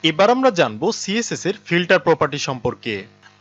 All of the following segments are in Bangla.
এবার আমরা জানবো সিএসএস এর ফিল্টার প্রপার্টি সম্পর্কে।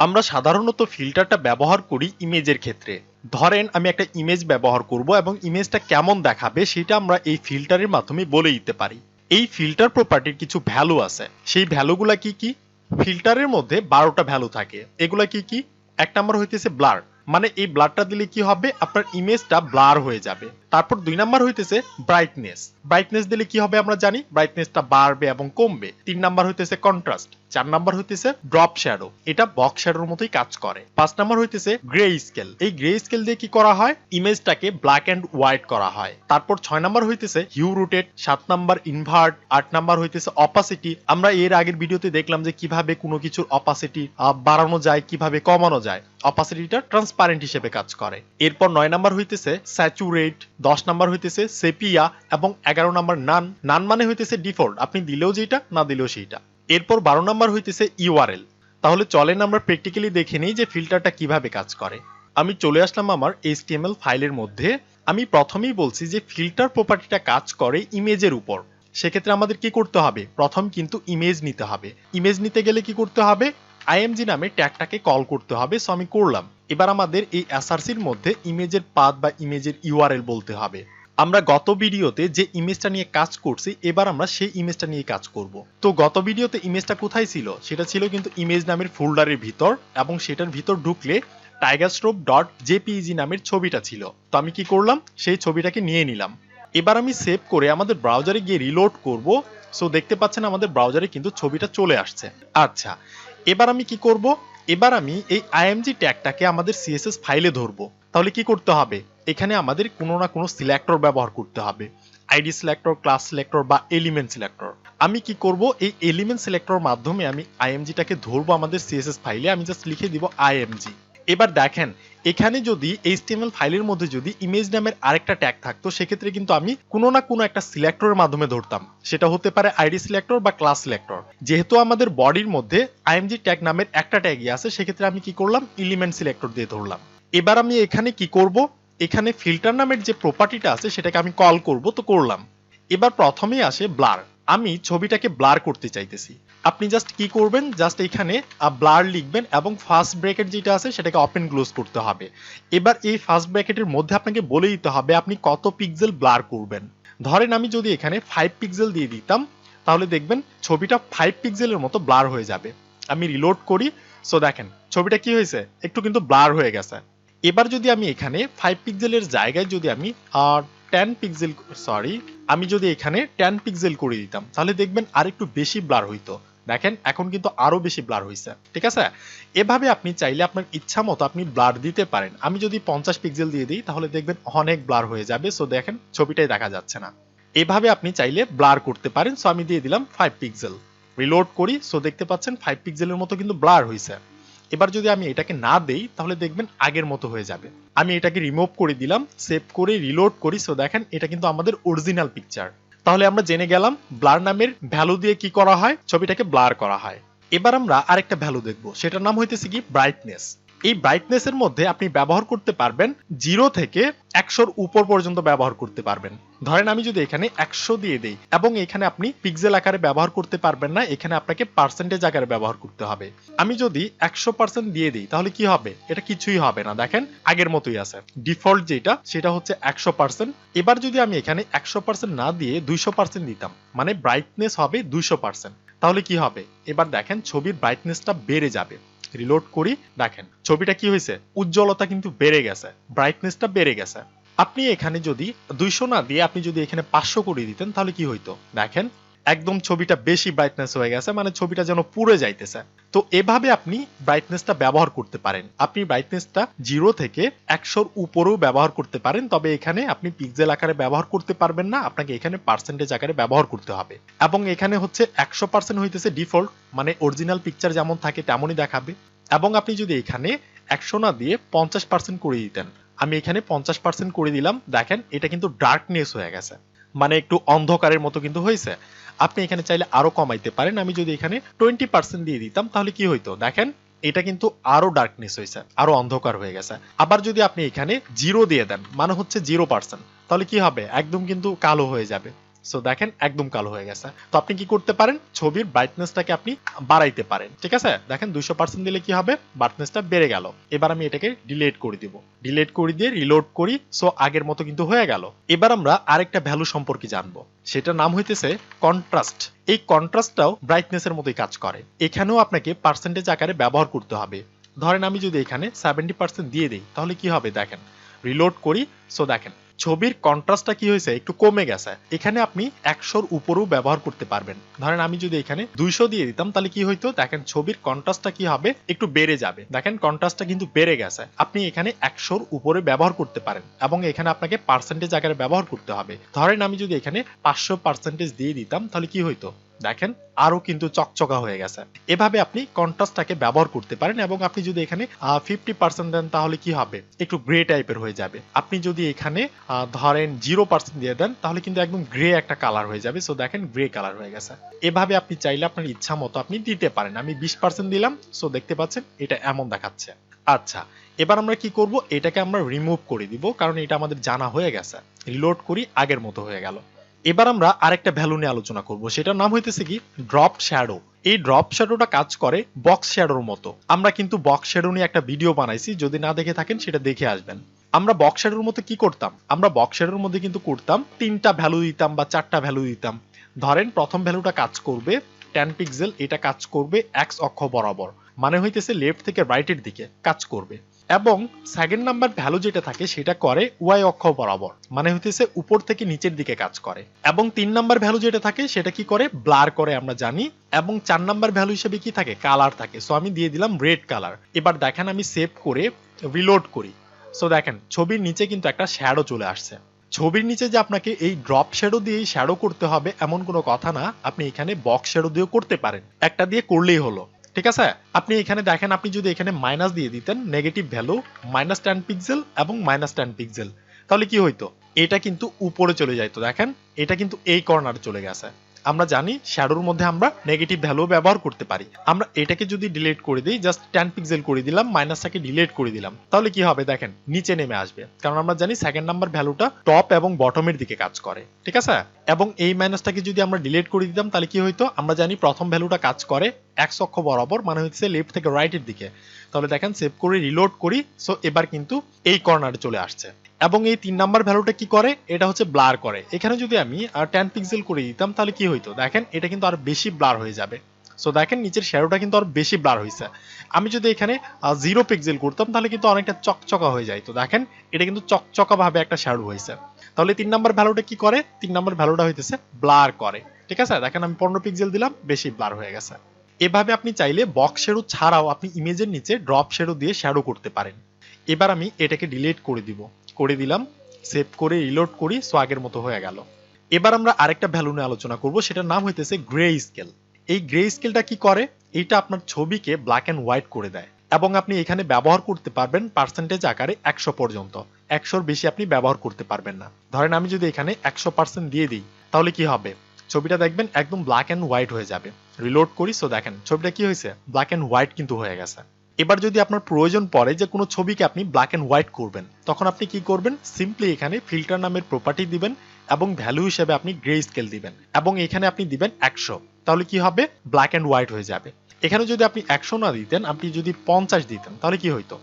আমরা সাধারণত ফিল্টারটা ব্যবহার করি ইমেজের ক্ষেত্রে। ধরেন আমি একটা ইমেজ ব্যবহার করব এবং ইমেজটা কেমন দেখাবে সেটা আমরা এই ফিল্টারের মাধ্যমে বলে দিতে পারি। এই ফিল্টার প্রপার্টির কিছু ভ্যালু আছে, সেই ভ্যালুগুলা কি কি? ফিল্টারের মধ্যে 12টা ভ্যালু থাকে। এগুলা কি কি? এক নাম্বার হইতেছে ব্লার, মানে এই ব্লারটা দিলে কি হবে, আপনার ইমেজটা ব্লার হয়ে যাবে। তারপর 2 নাম্বার হইতেছে ব্রাইটনেস, ব্রাইটনেস দিলে কি হবে আমরা জানি, ব্রাইটনেসটা বাড়বে এবং কমবে। 3 নাম্বার হইতেছে কন্ট্রাস্ট, 4 নাম্বার হইতেছে ড্রপ শ্যাডো, এটা বক্স শ্যাডোর মতোই কাজ করে। 5 নাম্বার হইতেছে গ্রে স্কেল, এই গ্রে স্কেল দিয়ে কি করা হয়, ইমেজটাকে ব্ল্যাক এন্ড হোয়াইট করা হয়। তারপর 6 নাম্বার হইতেছে hue rotate, 7 number invert, 8 number হইতেছে অপাসিটি। আমরা এর আগের ভিডিওতে দেখলাম যে কিভাবে কোনো কিছুর অপাসিটি বাড়ানো যায়, কিভাবে কমানো যায়। অপাসিটিটা ট্রান্সপারেন্ট হিসেবে কাজ করে। এরপর 9 নাম্বার হইতেছে স্যাচুরেট, 10 নাম্বার হইতেছে সেপিয়া এবং 11 নাম্বার নান। নান মানে হইতেছে ডিফল্ট, আপনি দিলেও যেটা না দিলেও সেইটা। এরপর 12 নাম্বার হইতেছে ইউআরএল। তাহলে চলেন আমরা প্র্যাকটিক্যালি দেখে নিই যে ফিল্টারটা কিভাবে কাজ করে। আমি চলে আসলাম আমার এইচটিএমএল ফাইলের মধ্যে। আমি প্রথমেই বলছি যে ফিল্টার প্রপার্টিটা কাজ করে ইমেজের উপর। সেক্ষেত্রে আমাদের কি করতে হবে, প্রথম কিন্তু ইমেজ নিতে হবে। ইমেজ নিতে গেলে কি করতে হবে, আইএমজি নামে ট্যাগটাকে কল করতে হবে। সো আমি করলাম। এবার আমাদের এই এসআরসির মধ্যে ইমেজের পাথ বা ইমেজের ইউআরএল বলতে হবে। আমরা গত ভিডিওতে যে ইমেজটা নিয়ে কাজ করছি, এবার আমরা সেই ইমেজটা নিয়ে কাজ করব। তো গত ভিডিওতে ইমেজটা কোথায় ছিল, সেটা ছিল কিন্তু ইমেজ নামের ফোল্ডারের ভিতর, এবং সেটার ভিতর ঢুকলে tigerstrop.jpeg নামের ছবিটা ছিল। তো আমি কি করলাম, সেই ছবিটাকে নিয়ে নিলাম। এবার আমি সেভ করে আমাদের ব্রাউজারে গিয়ে রিলোড করব। সো দেখতে পাচ্ছেন আমাদের ব্রাউজারে কিন্তু ছবিটা চলে আসছে। আচ্ছা, এবার আমি কি করব, এবার আমি এই আইএমজি ট্যাগটাকে আমাদের সিএসএস ফাইলে ধরবো। তাহলে কি করতে হবে, এখানে আমাদের কোনো না কোনো সিলেক্টর ব্যবহার করতে হবে। আইডি সিলেক্টর, ক্লাস সিলেক্টর বা এলিমেন্ট সিলেক্টর। আমি কি করব, এই এলিমেন্ট সিলেক্টর মাধ্যমে আমি আইএমজিটাকে ধরবো আমাদের সিএসএস ফাইলে। আমি জাস্ট লিখে দিব আইএমজি। এবার দেখেন, এখানে যদি এইচটিএমএল ফাইলের মধ্যে যদি ইমেজ নামের আরেকটা ট্যাগ থাকতো, সেক্ষেত্রে কিন্তু আমি কোনো না কোনো একটা সিলেক্টরের মাধ্যমে ধরতাম। সেটা হতে পারে আইডি সিলেক্টর বা ক্লাস সিলেক্টর। যেহেতু আমাদের বডির মধ্যে আইএমজি ট্যাগ নামের একটা ট্যাগই আছে, সেক্ষেত্রে আমি কি করলাম, এলিমেন্ট সিলেক্টর দিয়ে ধরলাম। এবার আমি এখানে কি করব, এখানে ফিল্টার নামের যে প্রপার্টিটা আছে সেটাকে আমি কল করব। তো করলাম। এবার প্রথমেই আসে ব্লার। আমি ছবিটাকে ব্লার করতে চাইতেছি। আপনি জাস্ট কি করবেন, জাস্ট এখানে ব্লার লিখবেন এবং ফার্স্ট ব্র্যাকেট যেটা আছে সেটাকে ওপেন ক্লোজ করতে হবে। এবার এই ফার্স্ট ব্র্যাকেটের মধ্যে আপনাকে বলে দিতে হবে আপনি কত পিক্সেল ব্লার করবেন। ধরেন আমি যদি এখানে 5 পিক্সেল দিয়ে দিতাম, তাহলে দেখবেন ছবিটা 5 পিক্সেলের মতো ব্লার হয়ে যাবে। আমি রিলোড করি। সো দেখেন ছবিটা কি হয়েছে, একটু কিন্তু ব্লার হয়ে গেছে। এবার যদি আমি এখানে 5 পিক্সেলের জায়গায় যদি আমি 10 পিক্সেল, সরি, আমি যদি এখানে 10 পিক্সেল করে দিতাম, তাহলে দেখবেন আর একটু বেশি ব্লার হইতো। দেখেন এখন কিন্তু আরো বেশি ব্লার হয়েছে। ঠিক আছে, এভাবে আপনি চাইলে আপনার ইচ্ছা মতো আপনি ব্লার দিতে পারেন। আমি যদি 50 পিক্সেল দিয়ে দিই, তাহলে দেখবেন অনেক ব্লার হয়ে যাবে। সো দেখেন ছবিটাই দেখা যাচ্ছে না। এভাবে আপনি চাইলে ব্লার করতে পারেন। সো আমি দিয়ে দিলাম 5 পিক্সেল, রিলোড করি। সো দেখতে পাচ্ছেন 5 পিক্সেলের মতো কিন্তু ব্লার হয়েছে। এবার যদি আমি এটাকে না দেই, তাহলে দেখবেন আগের মতো হয়ে যাবে। আমি এটাকে রিমুভ করে দিলাম, সেভ করে রিলোড করি। সো দেখেন এটা কিন্তু আমাদের অরিজিনাল পিকচার। তাহলে আমরা জেনে গেলাম ব্লার নামের ভ্যালু দিয়ে কি করা হয়, ছবিটাকে ব্লার করা হয়। এবার আমরা আরেকটা ভ্যালু দেখব, সেটার নাম হইতেছে কি ব্রাইটনেস। এই ব্রাইটনেসের মধ্যে আপনি ব্যবহার করতে পারবেন 0 থেকে 100 উপর পর্যন্ত ব্যবহার করতে পারবেন। ধরেন আমি যদি এখানে 100 দিয়ে দেই, এবং এখানে আপনি পিক্সেল আকারে ব্যবহার করতে পারবেন না, এখানে আপনাকে পার্সেন্টেজ আকারে ব্যবহার করতে হবে। আমি যদি 100% দিয়ে দিই, তাহলে কি হবে, এটা কিছুই হবে না। দেখেন আগের মতোই আছে, ডিফল্ট যেটা সেটা হচ্ছে 100%। এবার যদি আমি এখানে 100% না দিয়ে 200% দিতাম, মানে ব্রাইটনেস হবে 200%, তাহলে কি হবে, এবার দেখেন ছবির ব্রাইটনেসটা বেড়ে যাবে। রিলোড করি, দেখেন ছবিটা কি হয়েছে, উজ্জ্বলতা কিন্তু বেড়ে গেছে, ব্রাইটনেসটা বেড়ে গেছে। আপনি এখানে যদি 200 না দিয়ে আপনি যদি এখানে 500 করে দিতেন, তাহলে কি হইতো, দেখেন একদম ছবিটা বেশি ব্রাইটনেস হয়ে গেছে, মানে ছবিটা যেন পুড়ে যাইতেছে। তো এভাবে আপনি ব্রাইটনেসটা ব্যবহার করতে পারেন। আপনি ব্রাইটনেসটা 0 থেকে 100 উপরেও ব্যবহার করতে পারেন, তবে এখানে আপনি পিক্সেল আকারে ব্যবহার করতে পারবেন না, আপনাকে এখানে পার্সেন্টেজ আকারে ব্যবহার করতে হবে। এবং এখানে হচ্ছে 100% হইতেছে ডিফল্ট, মানে অরিজিনাল পিকচার যেমন থাকে তেমনই দেখাবে। এবং আপনি যদি এখানে 100 না দিয়ে 50% করে দিতেন, আমি এখানে 50% করে দিলাম, দেখেন এটা কিন্তু ডার্কনেস হয়ে গেছে, মানে একটু অন্ধকারের মতো কিন্তু হয়েছে। আপনি এখানে চাইলে আরো কমাইতে পারেন। আমি যদি এখানে 20% দিয়ে দিতাম, তাহলে কি হইতো, দেখেন এটা কিন্তু আরো ডার্কনেস হয়েছে, আরো অন্ধকার হয়ে গেছে। আবার যদি আপনি এখানে 0 দিয়ে দেন, মানে হচ্ছে 0%, তাহলে কি হবে, একদম কিন্তু কালো হয়ে যাবে। সো দেখেন একদম কালো হয়ে গেছে। তো আপনি কি করতে পারেন, ছবির ব্রাইটনেসটাকে আপনি বাড়াইতে পারেন। ঠিক আছে, দেখেন 200% দিলে কি হবে, ব্রাইটনেসটা বেড়ে গেল। এবার আমি এটাকে ডিলিট করে দিব, ডিলিট করে দিয়ে রিলোড করি। সো আগের মতো কিন্তু হয়ে গেল। এবার আমরা আরেকটা ভ্যালু সম্পর্কে জানবো, সেটার নাম হইতেছে কন্ট্রাস্ট। এই কন্ট্রাস্টটাও ব্রাইটনেসের মতোই কাজ করে। এখানেও আপনাকে পার্সেন্টেজ আকারে ব্যবহার করতে হবে। ধরেন আমি যদি এখানে 70% দিয়ে দিই তাহলে কি হবে দেখেন, রিলোড করি। সো দেখেন ছবির কন্ট্রাস্টটা কি হয়েছে, একটু কমে গেছে। এখানে আপনি 100-র উপরেও ব্যবহার করতে পারবেন। ধরেন আমি যদি এখানে 200 দিয়ে দিতাম তাহলে কি হইতো, দেখেন ছবির কন্ট্রাস্টটা কি হবে, একটু বেড়ে যাবে। দেখেন কন্ট্রাস্টটা কিন্তু বেড়ে গেছে। আপনি এখানে 100-র উপরে ব্যবহার করতে পারেন এবং এখানে আপনাকে পার্সেন্টেজ আকারে ব্যবহার করতে হবে। ধরেন আমি যদি এখানে 500% দিয়ে দিতাম তাহলে কি হইতো, দেখেন আরো কিন্তু চকচকা হয়ে গেছে। এভাবে আপনি কন্ট্রাস্টটাকে ব্যবহার করতে পারেন এবং আপনি যদি এখানে 50% দেন তাহলে কি হবে, একটু গ্রে টাইপের হয়ে যাবে। আপনি যদি এখানে ধরেন 0% দিয়ে দেন তাহলে কিন্তু একদম গ্রে একটা কালার হয়ে যাবে। সো দেখেন গ্রে কালার হয়ে গেছে। এভাবে আপনি চাইলে আপনার ইচ্ছা মতো আপনি দিতে পারেন। আমি 20% দিলাম। সো দেখতে পাচ্ছেন এটা এমন দেখাচ্ছে। আচ্ছা, এবার আমরা কি করব, এটাকে আমরা রিমুভ করে দিব, কারণ এটা আমাদের জানা হয়ে গেছে। রিলোড করি, আগের মতো হয়ে গেল। এবার আমরা আরেকটা ভ্যালু নিয়ে আলোচনা করব, সেটার নাম হইতেছে কি ড্রপ শ্যাডো। এই ড্রপ শ্যাডোটা কাজ করে বক্স শ্যাডোর মতো। আমরা কিন্তু বক্স শ্যাডো নিয়ে একটা ভিডিও বানাইছি, যদি না দেখে থাকেন সেটা দেখে আসবেন। আমরা বক্স শ্যাডোর মধ্যে কি করতাম, আমরা বক্স শ্যাডোর মধ্যে কিন্তু করতাম 3টা ভ্যালু দিতাম বা 4টা ভ্যালু দিতাম। ধরেন প্রথম ভ্যালুটা কাজ করবে 10 পিক্সেল, এটা কাজ করবে এক্স অক্ষ বরাবর, মানে হইতেছে লেফট থেকে রাইটের দিকে কাজ করবে। এবং সেকেন্ড নাম্বার ভ্যালু যেটা থাকে সেটা করে ওয়াই অক্ষ বরাবর, মানে হইতেছে উপর থেকে নিচের দিকে কাজ করে। এবং 3 নাম্বার ভ্যালু যেটা থাকে সেটা কি করে, ব্লার করে আমরা জানি। এবং 4 নাম্বার ভ্যালু হিসেবে কি থাকে, কালার থাকে। সো আমি দিয়ে দিলাম রেড কালার। এবার দেখেন আমি সেভ করে রিলোড করি। সো দেখেন ছবির নিচে কিন্তু একটা শ্যাডো চলে আসছে। ছবির নিচে যে আপনাকে এই ড্রপ শ্যাডো দিয়েই শ্যাডো করতে হবে এমন কোনো কথা না, আপনি এখানে বক্স শ্যাডো দিয়েও করতে পারেন, একটা দিয়ে করলেই হলো। ঠিক আছে, আপনি এখানে দেখেন, আপনি যদি এখানে মাইনাস দিয়ে দিতেন, নেগেটিভ ভ্যালু -10 পিক্সেল এবং -10 পিক্সেল, তাহলে কি হইতো, এটা কিন্তু উপরে চলে যাইতো। দেখেন এটা কিন্তু এই কর্নারে চলে গেছে। আমরা জানি শ্যাডোর মধ্যে আমরা নেগেটিভ ভ্যালু ব্যবহার করতে পারি। আমরা এটাকে যদি ডিলিট করে দিই, জাস্ট 10 পিক্সেল করে দিলাম, মাইনাসটাকে ডিলিট করে দিলাম, তাহলে কি হবে দেখেন নিচে নেমে আসবে। কারণ আমরা জানি সেকেন্ড নাম্বার ভ্যালুটা টপ এবং বটমের দিকে কাজ করে। ঠিক আছে, এবং এই মাইনাসটাকে যদি আমরা ডিলিট করে দিতাম তাহলে কি হইতো, আমরা জানি প্রথম ভ্যালুটা কাজ করে এক্স অক্ষ বরাবর, মানে হচ্ছে লেফট থেকে রাইটের দিকে। তাহলে দেখেন সেভ করে রিলোড করি। সো এবার কিন্তু এই কর্নারে চলে আসছে। এবং এই 3 নাম্বার ভ্যালুটা কি করে, এটা হচ্ছে ব্লার করে। এখানে যদি আমি 10 পিক্সেল করে দিতাম তাহলে কি হইতো, দেখেন এটা কিন্তু আরো বেশি ব্লার হয়ে যাবে। সো দেখেন নিচের শ্যাডোটা কিন্তু আরো বেশি ব্লার হয়েছে। আমি যদি এখানে 0 পিক্সেল করতাম তাহলে কিন্তু অনেকটা চকচকা হয়ে যায়। তো দেখেন এটা কিন্তু চকচকা ভাবে একটা শ্যাডো হয়েছে। তাহলে 3 নাম্বার ভ্যালুটা কি করে, 3 নাম্বার ভ্যালুটা হইতেছে ব্লার করে। ঠিক আছে, দেখেন আমি 15 পিক্সেল দিলাম, বেশি ব্লার হয়ে গেছে। এভাবে আপনি চাইলে বক্স শ্যাডো ছাড়াও আপনি ইমেজের নিচে ড্রপ শ্যাডো দিয়ে শ্যাডো করতে পারেন। এবার আমি এটাকে ডিলিট করে দিব, করে দিলাম, সেভ করে রিলোড করি। সো আগের মতো হয়ে গেল। এবার আমরা আরেকটা ভ্যালু নিয়ে আলোচনা করব, সেটার নাম হইতেছে গ্রে স্কেল। এই গ্রে স্কেলটা কি করে, এটা আপনার ছবিকে ব্ল্যাক এন্ড হোয়াইট করে দেয় এবং আপনি এখানে ব্যবহার করতে পারবেন পার্সেন্টেজ আকারে 100 পর্যন্ত। 100-র বেশি আপনি ব্যবহার করতে পারবেন না। ধরেন আমি যদি এখানে 100% দিয়ে দিই তাহলে কি হবে, ছবিটা দেখবেন একদম ব্ল্যাক এন্ড হোয়াইট হয়ে যাবে। রিলোড করি। সো দেখেন ছবিটা কি হয়েছে, ব্ল্যাক এন্ড হোয়াইট কিন্তু হয়ে গেছে। এবার যদি আপনার প্রয়োজন পড়ে যে কোনো ছবিকে আপনি ব্ল্যাক এন্ড হোয়াইট করবেন, তখন আপনি কি করবেন, সিম্পলি এখানে ফিল্টার নামের প্রপার্টি দিবেন এবং ভ্যালু হিসেবে আপনি গ্রে স্কেল দিবেন এবং এখানে আপনি দিবেন 100। তাহলে কি হবে, ব্ল্যাক এন্ড হোয়াইট হয়ে যাবে। এখানে যদি আপনি 100 না দিতেন, আপনি যদি 50 দিতেন তাহলে কি হইতো,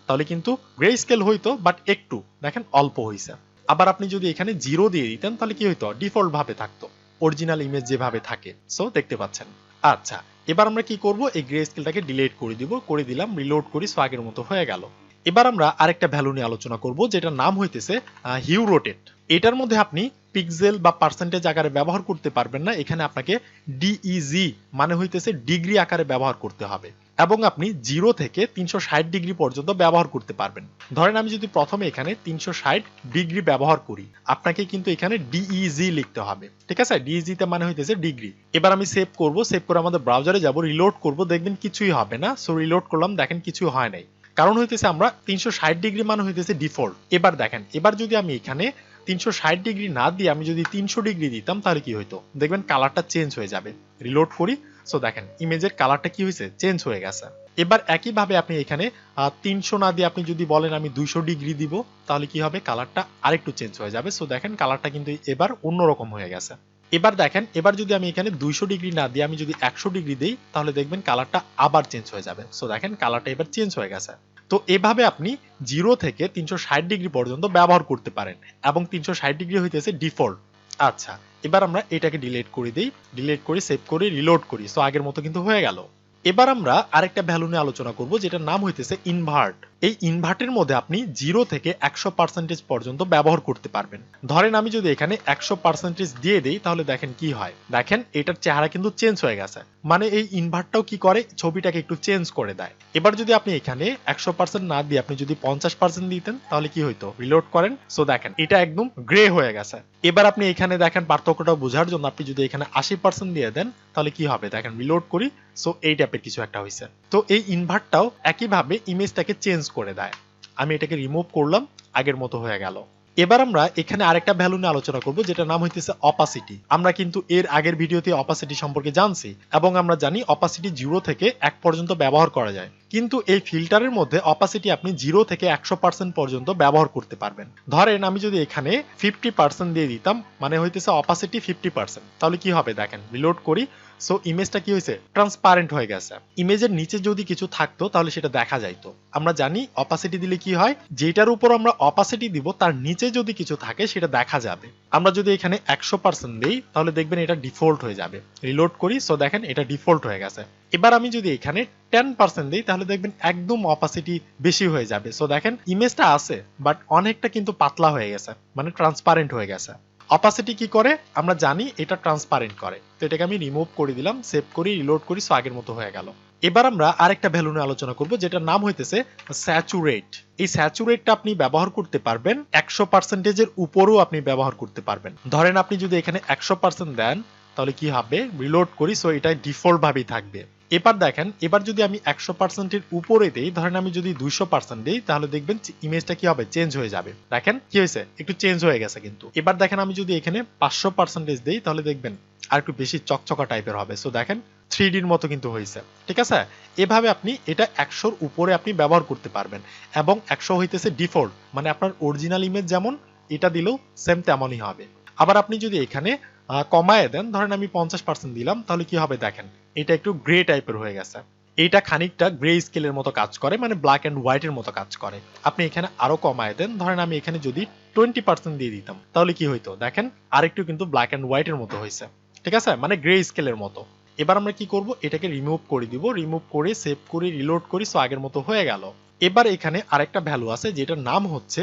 তাহলে কিন্তু গ্রে স্কেল হইতো, বাট একটু দেখেন অল্প হইছে। আবার আপনি যদি এখানে 0 দিয়ে দিতেন তাহলে কি হইতো, ডিফল্ট ভাবে থাকতো, অরিজিনাল ইমেজ যেভাবে থাকে। সো দেখতে পাচ্ছেন। আচ্ছা, এবার আমরা কি করব, এই গ্রে স্কেলটাকে ডিলিট করে দিব, করে দিলাম, রিলোড করি। সো আগের মতো হয়ে গেল। এবার আমরা আরেকটা ভ্যালু নিয়ে আলোচনা করব, যেটার নাম হইতেছে হিউ রোটেট। এটার মধ্যে আপনি পিক্সেল বা পার্সেন্টেজ আকারে ব্যবহার করতে পারবেন না। এখানে আপনাকে ডিইজি মানে হইতেছে ডিগ্রি আকারে ব্যবহার করতে হবে এবং আপনি 0 থেকে 360 ডিগ্রি পর্যন্ত ব্যবহার করতে পারবেন। ধরেন আমি যদি প্রথমে এখানে 360 ডিগ্রি ব্যবহার করি, আপনাকে কিন্তু এখানে ডিইজি লিখতে হবে। ঠিক আছে, ডিইজি তে মানে হইতেছে ডিগ্রি। এবার আমি সেভ করব, সেভ করে আমাদের ব্রাউজারে যাব, রিলোড করব, দেখবেন কিছুই হবে না। সো রিলোড করলাম, দেখেন কিছুই হয় নাই। কারণ হইতেছে আমরা 360 ডিগ্রি মানে হইতেছে ডিফল্ট। এবার দেখেন, এবার যদি আমি এখানে 360 ডিগ্রি না দিয়ে আমি যদি 300 ডিগ্রি দিতাম তাহলে কি হইতো, দেখবেন কালারটা চেঞ্জ হয়ে যাবে। রিলোড করি। সো দেখেন ইমেজের কালারটা কি হয়েছে, চেঞ্জ হয়ে গেছে। এবার একইভাবে আপনি এখানে 300 না দিয়ে আপনি যদি বলেন আমি 200 ডিগ্রি দিব, তাহলে কি হবে, কালারটা আরেকটু চেঞ্জ হয়ে যাবে। সো দেখেন কালারটা কিন্তু এবার অন্যরকম হয়ে গেছে। এবার দেখেন, এবার যদি আমি এখানে 200 ডিগ্রি না দিয়ে আমি যদি 100 ডিগ্রি দেই তাহলে দেখবেন কালারটা আবার চেঞ্জ হয়ে যাবে। সো দেখেন কালারটা এবার চেঞ্জ হয়ে গেছে। তো এভাবে আপনি 0 থেকে 360 ডিগ্রি পর্যন্ত ব্যবহার করতে পারেন এবং 360 ডিগ্রি হইতেছে ডিফল্ট। আচ্ছা, এবার আমরা এটাকে ডিলিট করে দিই, ডিলিট করি, সেভ করি, রিলোড করি। সো আগের মতো কিন্তু হয়ে গেল। এবার আমরা আরেকটা ভ্যালু নিয়ে আলোচনা করব যেটার নাম হইতেছে ইনভার্ট। এই ইনভার্টের মধ্যে আপনি 0 থেকে 100% পর্যন্ত ব্যবহার করতে পারবেন। ধরেন আমি যদি এখানে 100% দিয়ে দেই তাহলে দেখেন কি হয়। দেখেন এটার চেহারা কিন্তু চেঞ্জ হয়ে গেছে, মানে এই ইনভার্টটাও কি করে, ছবিটাকে একটু চেঞ্জ করে দেয়। এবার যদি আপনি এখানে 100% না দিয়ে আপনি যদি 50% দিতেন তাহলে কি হইতো, রিলোড করেন। সো দেখেন এটা একদম গ্রে হয়ে গেছে। এবার আপনি এখানে দেখেন পার্থক্যটা বোঝার জন্য আপনি যদি এখানে 80% দিয়ে দেন তাহলে কি হবে, দেখেন রিলোড করি। সো এই টাইপের কিছু একটা হয়েছে। তো এই ইনভার্টটাও একইভাবে ইমেজটাকে চেঞ্জ করে দেয়। আমি এটাকে রিমুভ করলাম, আগের মতো হয়ে গেল। এবার আমরা এখানে আরেকটা ভ্যালু নিয়ে আলোচনা করব যেটা নাম হইতেছে অপাসিটি। আমরা কিন্তু এর আগের ভিডিওতে অপাসিটি সম্পর্কে জানছি এবং আমরা জানি অপাসিটি 0 থেকে 1 পর্যন্ত ব্যবহার করা যায়। কিন্তু এই ফিল্টারের মধ্যে অপাসিটি আপনি 0 থেকে 100% পর্যন্ত ব্যবহার করতে পারবেন। ধরেন আমি যদি এখানে 50% দিয়ে দিতাম, মানে হইতেছে অপাসিটি 50%, তাহলে কি হবে দেখেন, রিলোড করি। সো ইমেজটা কি হয়েছে, ট্রান্সপারেন্ট হয়ে গেছে। ইমেজের নিচে যদি কিছু থাকতো তাহলে সেটা দেখা যাইতো। আমরা জানি অপাসিটি দিলে কি হয়, যেটার উপর আমরা অপাসিটি দিব তার নিচে যদি কিছু থাকে সেটা দেখা যাবে। আমরা যদি এখানে 100% দেই তাহলে দেখবেন এটা ডিফল্ট হয়ে যাবে। রিলোড করি। সো দেখেন এটা ডিফল্ট হয়ে গেছে। এবার আমি যদি এখানে 10% দিই তাহলে দেখবেন একদম অপাসিটি বেশি হয়ে যাবে। সো দেখেন ইমেজটা আছে বাট অনেকটা কিন্তু পাতলা হয়ে গেছে, মানে ট্রান্সপারেন্ট হয়ে গেছে। অপাসিটি কি করে আমরা জানি, এটা ট্রান্সপারেন্ট করে। তো এটাকে আমি রিমুভ করে দিলাম, সেভ করি, রিলোড করি। সো আগের মতো হয়ে গেল। এবার আমরা আরেকটা ভ্যালু নিয়ে আলোচনা করব যেটার নাম হইতেছে স্যাচুরেট। এই স্যাচুরেটটা আপনি ব্যবহার করতে পারবেন 100% এর উপরেও আপনি ব্যবহার করতে পারবেন। ধরেন আপনি যদি এখানে 100% দেন তাহলে কি হবে, রিলোড করি। সো এটা ডিফল্ট ভাবেই থাকবে। এবার দেখেন, এবার যদি আমি 100% এর উপরে দেই, ধরেন আমি যদি 200% দেই তাহলে দেখবেন ইমেজটা কি হবে, চেঞ্জ হয়ে যাবে। দেখেন কি হয়েছে, একটু চেঞ্জ হয়ে গেছে কিন্তু। এবার দেখেন আমি যদি এখানে 500% দেই তাহলে দেখবেন আর একটু বেশি চকচকা টাইপের হবে। সো দেখেন 3Dর মতো কিন্তু হয়েছে। ঠিক আছে, এভাবে আপনি এটা 100-র উপরে আপনি ব্যবহার করতে পারবেন এবং 100 হইতেছে ডিফল্ট, মানে আপনার অরিজিনাল ইমেজ যেমন এটা দিলেও সেম তেমনই হবে। আবার আপনি যদি এখানে কমায় দেন, ধরেন আমি 50% দিলাম তাহলে কি হবে দেখেন এটা একটু গ্রে টাইপের হয়ে গেছে। এইটা খানিকটা গ্রে স্কেলের মতো কাজ করে, মানে ব্ল্যাক এন্ড হোয়াইট এর মতো কাজ করে। আপনি এখানে আরো কমায় দেন, ধরেন আমি এখানে যদি 20% দিয়ে দিতাম তাহলে কি হইতো দেখেন আরেকটু কিন্তু ব্ল্যাক এন্ড হোয়াইট এর মতো হয়েছে। ঠিক আছে, মানে গ্রে স্কেলের মতো। এবার আমরা কি করব, এটাকে রিমুভ করে দিব, রিমুভ করে সেভ করি, রিলোড করি। সো আগের মতো হয়ে গেল। এবার এখানে আরেকটা ভ্যালু আছে যেটার নাম হচ্ছে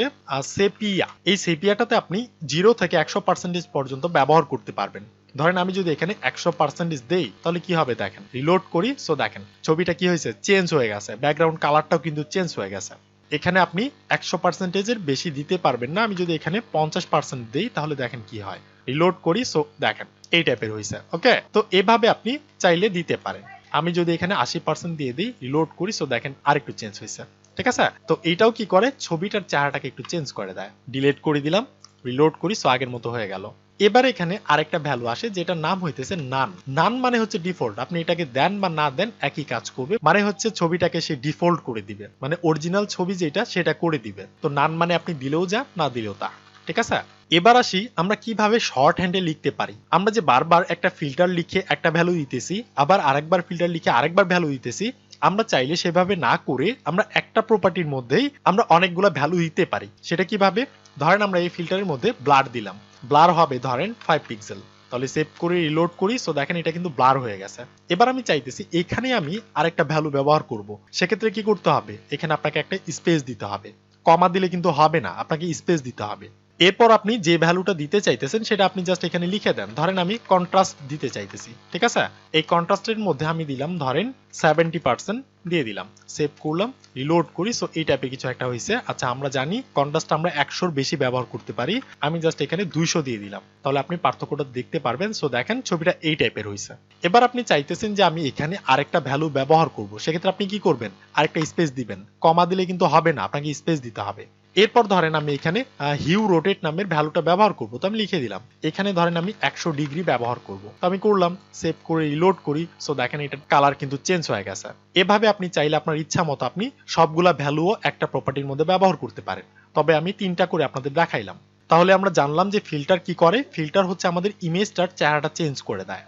সেপিয়া। এই সেপিয়াটাতে আপনি 0 থেকে 100% পর্যন্ত ব্যবহার করতে পারবেন। ধরেন আমি যদি এখানে 100% দেই তাহলে কি হবে দেখেন, রিলোড করি। সো দেখেন ছবিটা কি হয়েছে, চেঞ্জ হয়ে গেছে। ব্যাকগ্রাউন্ড কালারটাও কিন্তু চেঞ্জ হয়ে গেছে। এখানে আপনি 100% এর বেশি দিতে পারবেন না। আমি যদি এখানে 50% দেই তাহলে দেখেন কি হয়, রিলোড করি। সো দেখেন এই টাইপের হয়েছে। ওকে, তো এভাবে আপনি চাইলে দিতে পারেন। আমি যদি এখানে 80% দিয়ে দিই, রিলোড করি। সো দেখেন আরেকটু চেঞ্জ হয়েছে। ঠিক আছে, তো এইটাও কি করে, ছবিটার চেহারাটাকে একটু চেঞ্জ করে দেয়। ডিলিট করে দিলাম, রিলোড করি। সো আগের মতো হয়ে গেল। এবার এখানে আরেকটা ভ্যালু আসে যেটার নাম হইতেছে নান। নান মানে হচ্ছে ডিফল্ট। আপনি এটাকে দেন বা না দেন একই কাজ করবে, মানে হচ্ছে ছবিটাকে সে ডিফল্ট করে দিবে, মানে অরিজিনাল ছবি যেটা সেটা করে দিবে। তো নান মানে আপনি দিলেও যা, না দিলেও তা। ঠিক আছে, এবার আসি আমরা কিভাবে শর্ট হ্যান্ডে লিখতে পারি। আমরা যে বারবার একটা ফিল্টার লিখে একটা ভ্যালু দিতেছি, আবার আরেকবার ফিল্টার লিখে আরেকবার ভ্যালু দিতেছি, আমরা চাইলে সেভাবে না করে আমরা একটা প্রপার্টির মধ্যেই আমরা অনেকগুলো ভ্যালু দিতে পারি। সেটা কিভাবে, ধরেন আমরা এই ফিল্টারের মধ্যে ব্লার দিলাম, ব্লার হবে ধরেন 5 পিক্সেল। তাহলে সেভ করে রিলোড করি। সো দেখেন এটা কিন্তু ব্লার হয়ে গেছে। এবার আমি চাইতেছি এখানে আমি আরেকটা ভ্যালু ব্যবহার করব। সেক্ষেত্রে কি করতে হবে, এখানে আপনাকে একটা স্পেস দিতে হবে। কমা দিলে কিন্তু হবে না, আপনাকে স্পেস দিতে হবে। এরপর আপনি যে ভ্যালুটা দিতে চাইতেছেন সেটা আপনি জাস্ট এখানে লিখে দেন। ধরেন আমি কন্ট্রাস্ট দিতে চাইতেছি। ঠিক আছে, এই কন্ট্রাস্টের মধ্যে আমি দিলাম ধরেন 70% দিয়ে দিলাম, সেভ করলাম, রিলোড করি। সো এই টাইপের কিছু একটা হয়েছে। আচ্ছা, আমরা জানি কন্ট্রাস্ট আমরা 100-র বেশি ব্যবহার করতে পারি। আমি জাস্ট এখানে 200 দিয়ে দিলাম, তাহলে আপনি পার্থক্যটা দেখতে পারবেন। সো দেখেন ছবিটা এই টাইপের হয়েছে। এবার আপনি চাইতেছেন যে আমি এখানে আরেকটা ভ্যালু ব্যবহার করব, সেক্ষেত্রে আপনি কি করবেন, আরেকটা স্পেস দিবেন। কমা দিলে কিন্তু হবে না, আপনাকে স্পেস দিতে হবে। এরপর ধরেন আমি এখানে হিউ রোটেট নামের ভ্যালুটা ব্যবহার করব। তো আমি লিখে দিলাম, এখানে ধরেন আমি 100 ডিগ্রি ব্যবহার করব। তো আমি করলাম, সেভ করে রিলোড করি। সো দেখেন এটার কালার কিন্তু চেঞ্জ হয়ে গেছে। এভাবে আপনি চাইলে আপনার ইচ্ছা মতো আপনি সবগুলা ভ্যালুও একটা প্রপার্টির মধ্যে ব্যবহার করতে পারেন। তবে আমি 3টা করে আপনাদের দেখাইলাম। তাহলে আমরা জানলাম যে ফিল্টার কি করে। ফিল্টার হচ্ছে আমাদের ইমেজটার চেহারাটা চেঞ্জ করে দেয়।